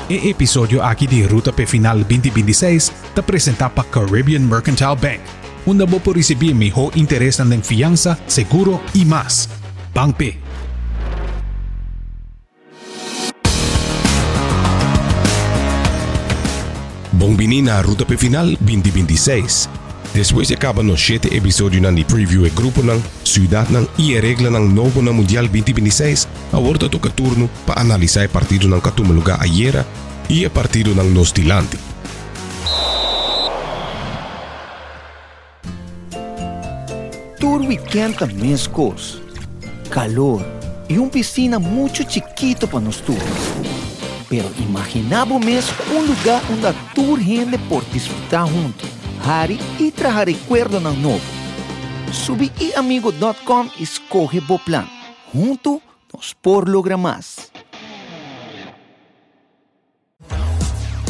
episodio aqui de Ruta P Final 2026 está apresentado para Caribbean Mercantile Bank, onde você pode receber melhor interesse na fiança, seguro e mais. Bank P. Bom-vindo na Ruta P Final 2026. Depois de acabar no 7 episódio de preview e grupo ng ciudad ng e regla ng novo na Mundial 2026, agora toca turno para analisar o partido ng katumuluga ayer e o partido ng Nostilante. Tour weekend a mescos, calor y un piscina mucho chiquito para nos turnos. Pero imaginaba mes un lugar onde a tour gente por disfrutar junto, hari y traer recuerdo ng novo. Subi iamigo.com e escoge bo plan. Junto nos por lograr más.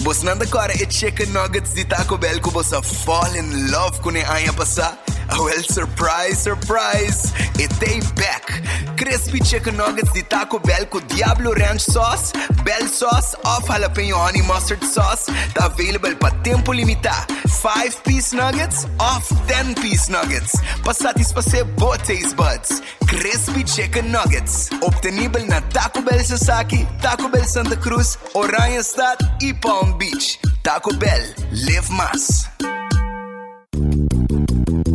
Bos nanda kora e chicken nuggets di Taco Bell ko boss a fall in love ko ni aya pasa. Well, surprise, surprise! Itay back! Crispy chicken nuggets di Taco Bell ko Diablo Ranch sauce, Bell sauce, off jalapeno honey mustard sauce. Ta available pa tempo limita. 5-piece nuggets, off 10-piece nuggets. Pasatisfacer bo taste buds. Crispy chicken nuggets. Obtenible na Taco Bell Sasaki, Taco Bell Santa Cruz, Orion Stad e Palm Beach. Taco Bell, live mas.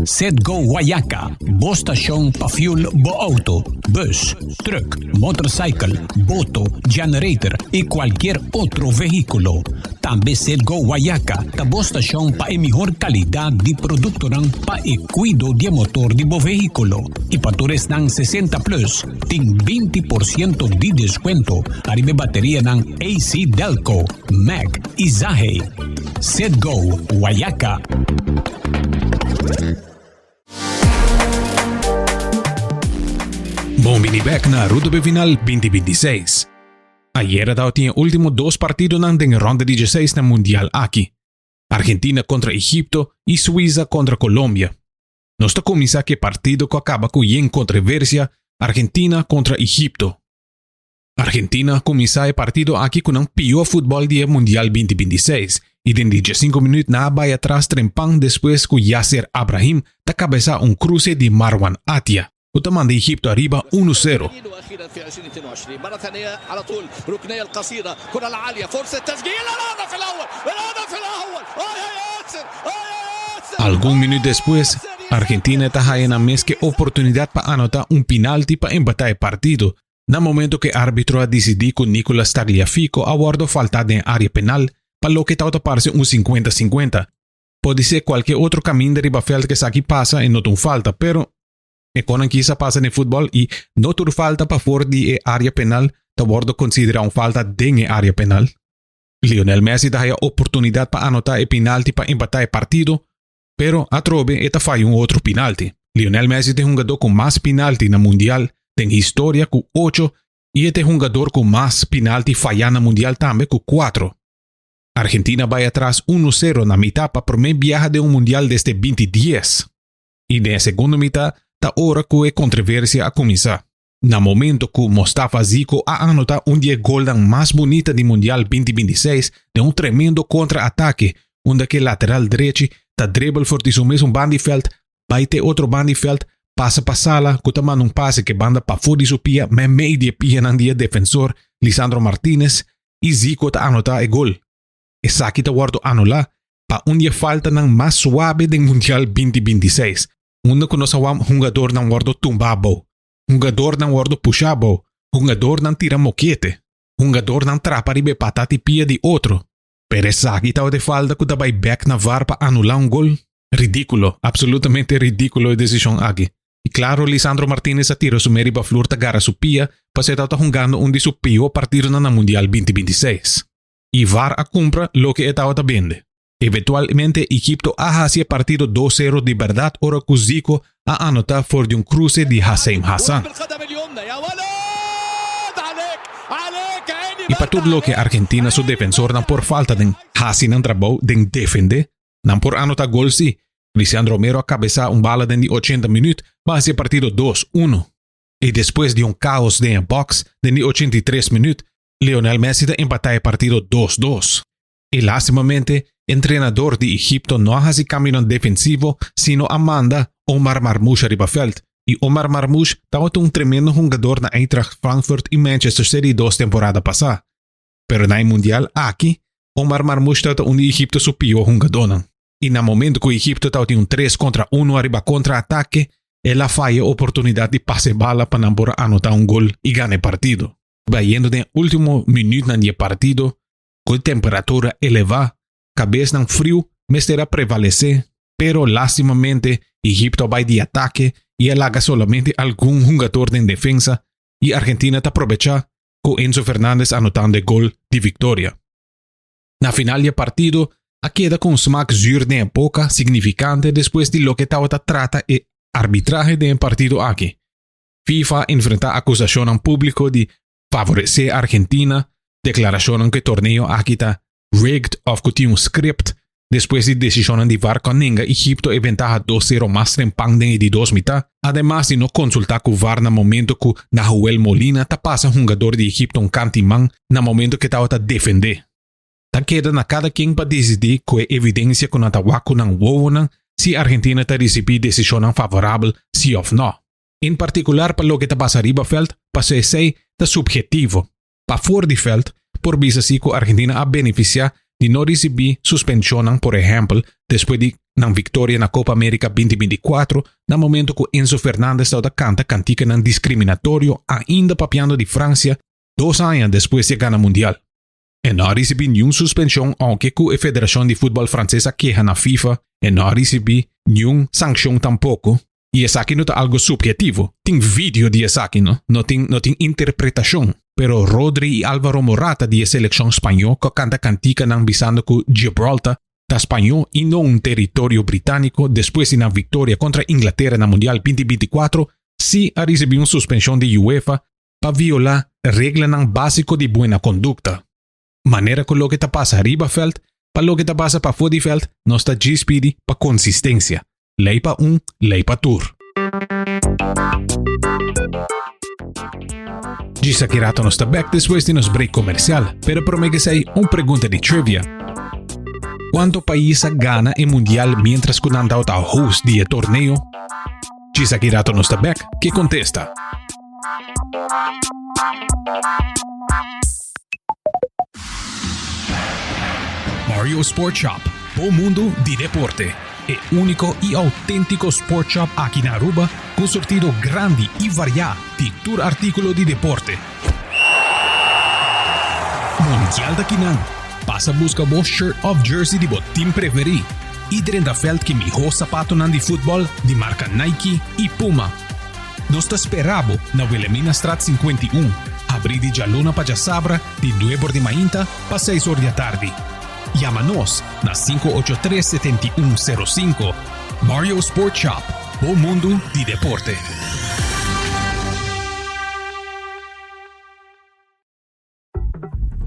Sedgo Guayaca, bo stasyon pa fuel bo auto, bus, truck, motorcycle, boto, generator y cualquier otro vehículo. También Sedgo Guayaca, bo stasyon pa mejor calidad de producto ng pa cuido de motor de bo vehículo. Y patures ng 60 plus, ting 20% de descuento. Arriba batería ng AC Delco, Mac y Zahe. Sedgo Guayaca. Bom-vindo back na Ruta P Final 2026. Ayer daw tinha último dos partidos ng ronda 16 na Mundial aqui. Argentina contra Egipto e Suiza contra Colombia. Nos está começar que partido que acaba com em controversia Argentina contra Egipto. Argentina começa o partido aqui com um pior futebol dia Mundial 2026 e dentro de 5 minutos na vai atrás trempang depois que Yasser Ibrahim da cabeça cruce de Marwan Atia. وتمام ايجيبتو arriba 1-0. واخيرا في 2022 مره ثانيه على طول ركنيه القصيره كره العاليه فرصه تسجيل الهدف الاول Algum minuto depois, Argentina está na mesma oportunidade para anotar penalti para empatar o partido. No momento que o árbitro decidiu que Nicolas Tagliafico aguardou falta em área penal, para lo que está parece 50-50. Pode ser qualquer outro caminho de ribafeld que aqui passa e não tem falta, pero quando quisa passa no futebol e não ter falta para fora de área penal, tá bordo considerar falta dentro da área penal. Lionel Messi dá a oportunidade para anotar o penalti para empatar o partido, pero a trobe eta faz outro penalti. Lionel Messi é jogador com mais penalti na Mundial, tem história com 8 e é jogador com mais penalti falhar na Mundial também com 4. Argentina vai atrás 1-0 na metade para a primeira viagem de Mundial desde 2010. E na segunda metade, ta hora que a controvérsia a começar. No momento que Mustafa Zico a anotar dia gol mais bonita do Mundial 2026 de tremendo contra-ataque, onde que lateral direito ta dribble for de mesmo bandiveld, vai ter outro bandiveld, passa para sala, que também passe que banda para fora de sua pia, mas meio de pia ng dia defensor, Lisandro Martinez, e Zico ta anotar o gol. E saki ta guardo anular, pa dia falta ng mais suave do Mundial 2026. Onde que nós falamos jogador não guardo tumbabo, jogador não guardo puxabo, jogador não tira moquete, jogador não trapa ribe patati pia de outro. Pero essa aqui tá de falta que vai back na VAR para anular gol. Ridículo, absolutamente ridículo a decisão aqui. E claro, Lisandro Martinez atira su meri ba flor tagara su pia, para ser tá jogando de su pior partido na Mundial 2026. E VAR a compra lo que está vende. Eventualmente, Egipto ha hacia partido 2-0 de verdad ora que Zico a anotar for de cruce de Hassem Hassan. E para tudo lo que Argentina su defensor não por falta de Hassan não trabalhou de defender, não por anotar gol si. Cristiano Romero a cabeça bala de 80 minutos, vai hacia partido 2-1. E depois de caos de box de 83 minutos, Lionel Messi empató el partido 2-2. Y lástimamente, el entrenador de Egipto no hace cambio defensivo, sino manda Omar Marmoush arriba veld. Y Omar Marmoush estaba un tremendo jugador na Eintracht Frankfurt y Manchester City 2 temporadas pasadas. Pero en el Mundial aquí, Omar Marmoush estaba un Egipto su peor jugador. Y en el momento que Egipto estaba un 3-1 arriba contra ataque, él falla oportunidad de pase bala para anotar un gol y ganar el partido. Vayendo en el último minuto del partido, con temperatura elevada, cabeza en frío, mesera prevalece, pero lástimamente Egipto va de ataque y él haga solamente algún jugador de defensa y Argentina te aprovecha con Enzo Fernández anotando el gol de victoria. Na final del partido, queda con smack zuur de época significante después de lo que trata el arbitraje del partido aquí. FIFA enfrenta acusación en público de favorecer a Argentina, declaración que el torneo aquí está rigged of que un script, después de decisión de VAR con Egipto y ventaja 2-0 más en pan de 2 mitad, además de no consultar con VAR en el momento que Nahuel Molina pasa jugador de Egipto un cantimán en el momento que estaba defender. Ta queda a cada quien para decidir qué evidencia con atahuaco nan wowonan si Argentina te recibe decisión favorable sí o no. En particular para lo que pasa arriba veld, pasa ser subjetivo. Para fuera de veld, por visa si que Argentina beneficia de no recibir suspensión, por ejemplo, después de una victoria en la Copa América 2024, en el momento que Enzo Fernández canta cantica en discriminatorio ainda papiando de Francia 2 años después de ganar Mundial. Y no recibí ninguna suspensión, aunque la Federación de Fútbol Francesa queja en la FIFA, y no recibí ninguna sanción tampoco. Y es aquí no es algo subjetivo. Tiene vídeo de eso aquí, no tiene interpretación. Pero Rodri y Álvaro Morata de la selección española que canta cantica avisando que Gibraltar está español y no un territorio británico después de una victoria contra Inglaterra en el Mundial 2024, sí ha recibido una suspensión de UEFA para violar reglas básicas de buena conducta. Manera que lo que te pasa arriba veld, para lo que te pasa para fuera veld, no está GSPD para consistencia. Ley para ley para tour. Gisakirato no está back después de nos break comercial, pero promete que hay una pregunta de trivia. ¿Cuántos países gana el mundial mientras que han dado a host de torneo? Gisakirato no está back, que contesta. Mario Sport Shop, o mundo de deporte. El único y auténtico sport shop aquí en Aruba, con sortido grande y variado de todo artículo de deporte. Mundial de Quinan. Pasa busca vos shirt of jersey de botín preferido. Y drenda felt que mejor zapato de fútbol de marca Nike y Puma. Nos te esperamos na Wilhelmina Strat 51. Abrir de Jaluna para Sabra de 9 de mañana para 6 horas de tarde. Llámanos na 583-7105. Mario Sport Shop, o mundo de deporte.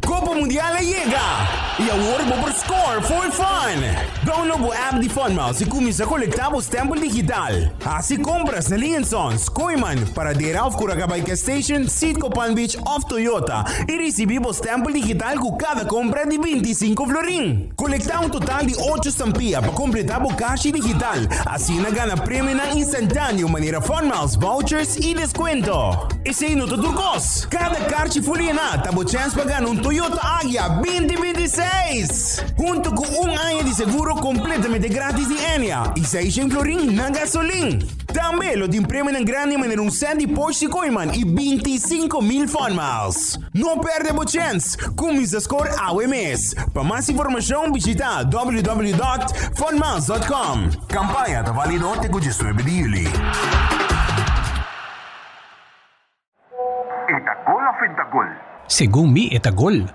Copa Mundial llega! E agora vou por Score for Fun! Download o app de Funmouse e começa a coletar o stampo digital. Assim compras na Liensons, Koiman, para Deralf Kuragabay Station, Sitco Palm Beach of Toyota e receber o stampo digital com cada compra de 25 florin. Coletar total de 8 estampillas para completar o caixa digital. Assim na gana prêmio na instantâneo maneira Funmouse, vouchers e desconto. E sem nota turcos. Cada caixa fuliana tá a chance para ganhar Toyota Agya 2026. Junto com ano de seguro completamente grátis de Enya e 600 florin na gasolina. Também lo de prêmio na grande maneira set de Porsche Koiman e 25,000 Funmiles. Não perde a chance. Começa a score ao mês. Para mais informação, visita www.funmiles.com. Campanha está válida até 19 de julho. Eta gol o fentagol? Según mí, eta gol.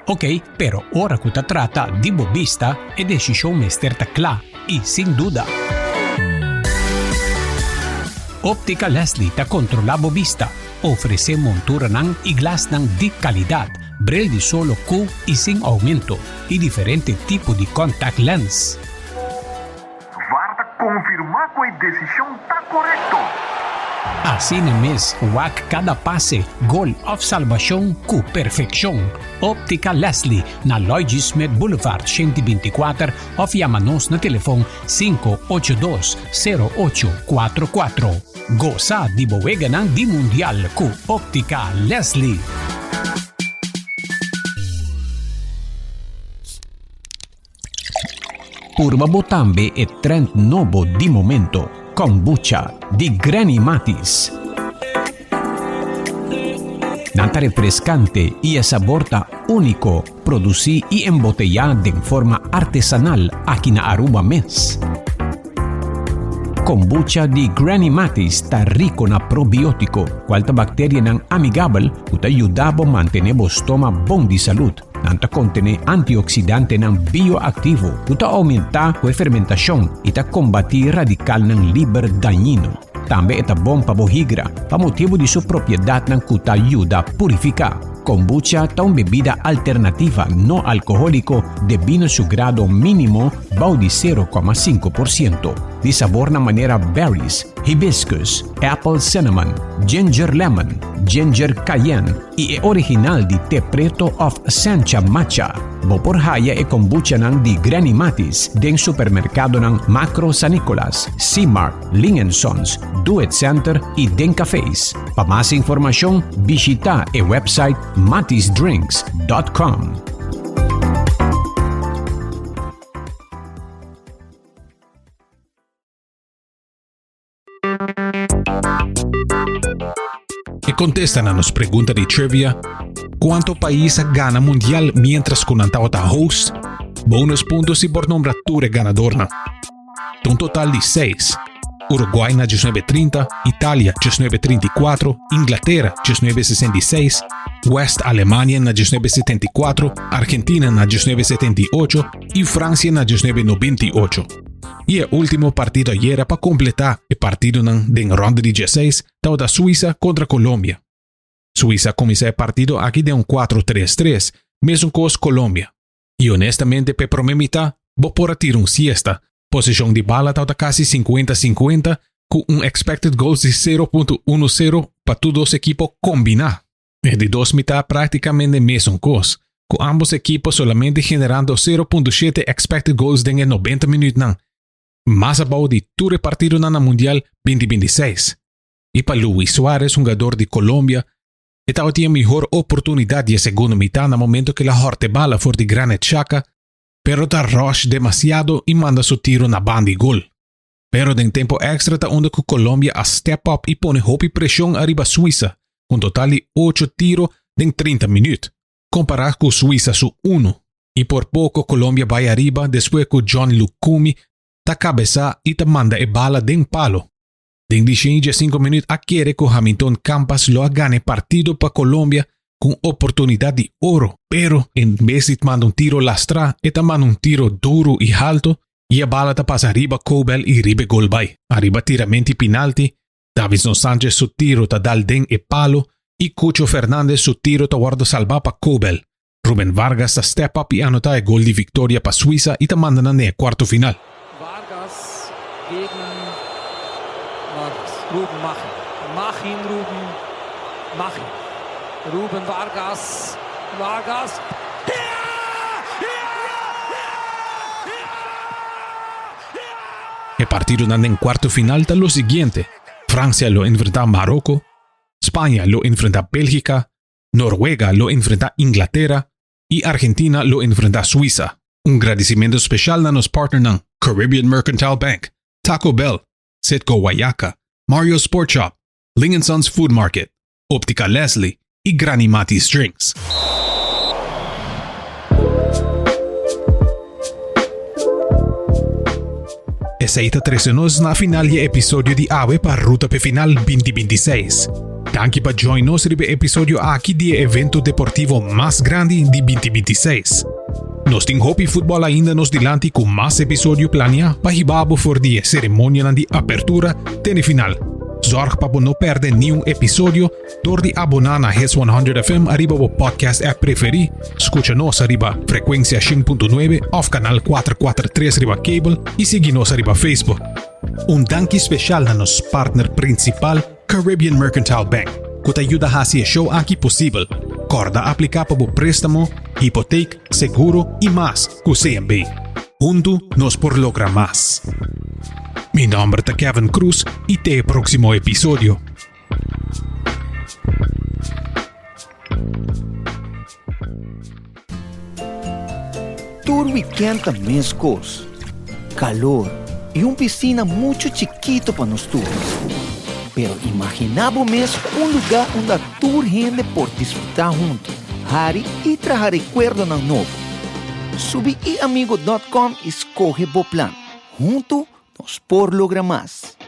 Ok, pero ora que te trata de bobista, es decisión mesterta clara y sin duda. Óptica Leslie te controla bobista. Ofrece montura y glass de calidad, brel de solo Q y sin aumento, y diferentes tipos de contact lens. Varta confirma que la decisión está correcta. Así mes, wak cada pase, gol of salvación ku perfección. Óptica Leslie na Lloyd Smith Boulevard 124 of Yamanos na telefon 582-0844. Goza di buwega ng di mundial ku Óptica Leslie. Purba Botambe e trend novo di momento. Kombucha di Granny Matis. Nanta refrescante y el sabor único, producí y embotellada de forma artesanal aquí na Aruba mes. Kombucha di Granny Matis ta rico na probiótico, cualta bacteria nang amigable, uta ayudabo mantener bostoma bon di salud. Nanta contene antioxidante ng bioactivo, uta aumenta ko fermentación ita combati radical ng liber dañino. Tambe ita bom pabohigra, pa motivo di su propiedad ng kuta ayuda purifica. Kombucha ta un bebida alternativa no alcohólico de vino su grado mínimo bau di 0,5%. Di sabor na manera berries, hibiscus, apple cinnamon, ginger lemon, ginger cayenne y original di te preto of Sancha Matcha. Boporhaya e kombucha ng di Granny Matis den supermerkado ng Macro San Nicolas, C-Mart, Lingensons, Do It Center y den cafés. Pa más información, visita e website matisdrinks.com. E contestan a nos pregunta de trivia: ¿cuánto país gana mundial mientras con antauta host? Bonus puntos y por nombratura ganador na. Un total de 6. Uruguay na 1930, Italia 1934, Inglaterra 1966, West Alemania na 1974, Argentina na 1978 y Francia na 1998. Y el último partido ayer para completar el partido de ronda de 16 da Suiza contra Colombia. Suiza comenzó el partido aquí de un 4-3-3, mesmo con Colombia. Y honestamente, pe primeira mitad, vou por tirar un siesta. Posición de bala está casi 50-50, con un expected goals de 0.10 para todos los equipos combinar. De dos mitad prácticamente mesmo cosa, con ambos equipos solamente generando 0.7 expected goals en el 90 minutos. Más abajo de todo el partido na Mundial 2026. Y para Luis Suárez, un jugador de Colombia, esta tiene mejor oportunidad de segunda mitad en el momento que la horte bala fue de Granit Xhaka, pero está rush demasiado y manda su tiro na banda y gol. Pero en tiempo extra está donde Colombia a step up y pone hope y presión arriba Suiza, con total de 8 tiros en 30 minutos, comparado con Suiza su 1. Y por poco Colombia va arriba después que John Lucumi ta cabeza y ta manda e bala den palo. Den 15 minutos adquiere que Hamilton Campas lo gane partido para Colombia con oportunidad de oro, pero en vez de manda un tiro lastra, eta manda un tiro duro y alto, y a bala ta pasa arriba Kobel y ribe gol bay. Arriba tiramenti penalti, Davinson Sánchez su tiro ta dal den e palo, y Cucho Fernández su tiro ta guarda salva pa Kobel. Rubén Vargas ta step up y anota el gol de victoria pa Suiza y ta manda na ne cuarto final. Vargas gegen Vargas. Ruben Machin. Machin, Ruben. Machin. Ruben Vargas. Vargas. El partido en cuarto final está lo siguiente. Francia lo enfrenta a Marruecos, España lo enfrenta a Bélgica, Noruega lo enfrenta a Inglaterra y Argentina lo enfrenta a Suiza. Un agradecimiento especial a los partners Caribbean Mercantile Bank, Taco Bell, Citgo Guayaca, Mario Sport Shop, Ling & Sons Food Market, Óptica Leslie y Granny Matis Drinks. Essa ita tresenos na final e episódio de AWE para Ruta P Final 2026. Danke para join nos ribe episódio aqui de evento deportivo mais grande de 2026. Nós tem hopi futebol ainda nos dilante com mais episódio plania para hibabo for die cerimônia de apertura tene final. Zorg para não perder nenhum episódio door de abonar na Hits 100 FM arriba o podcast app preferi. Escucha nos arriba frequência 5.9 of canal 443 arriba cable e siga nos arriba Facebook. Un danke especial a nos partner principal Caribbean Mercantile Bank, que te ayuda a hacer show aquí posible. Corda aplica para préstamo, hipoteca, seguro y más con CMB. Juntos nos por lograr más. Mi nombre es Kevin Cruz y te el próximo episodio. Tour Weekend também escos, calor e piscina muito chiquito para nós todos. Pero imaginamos mesmo lugar onde a tour gente por disfrutar junto, hari e trazer recuerdo ng novo. Subi iamigo.com e escoge o plan. Junto nos por lograr mais.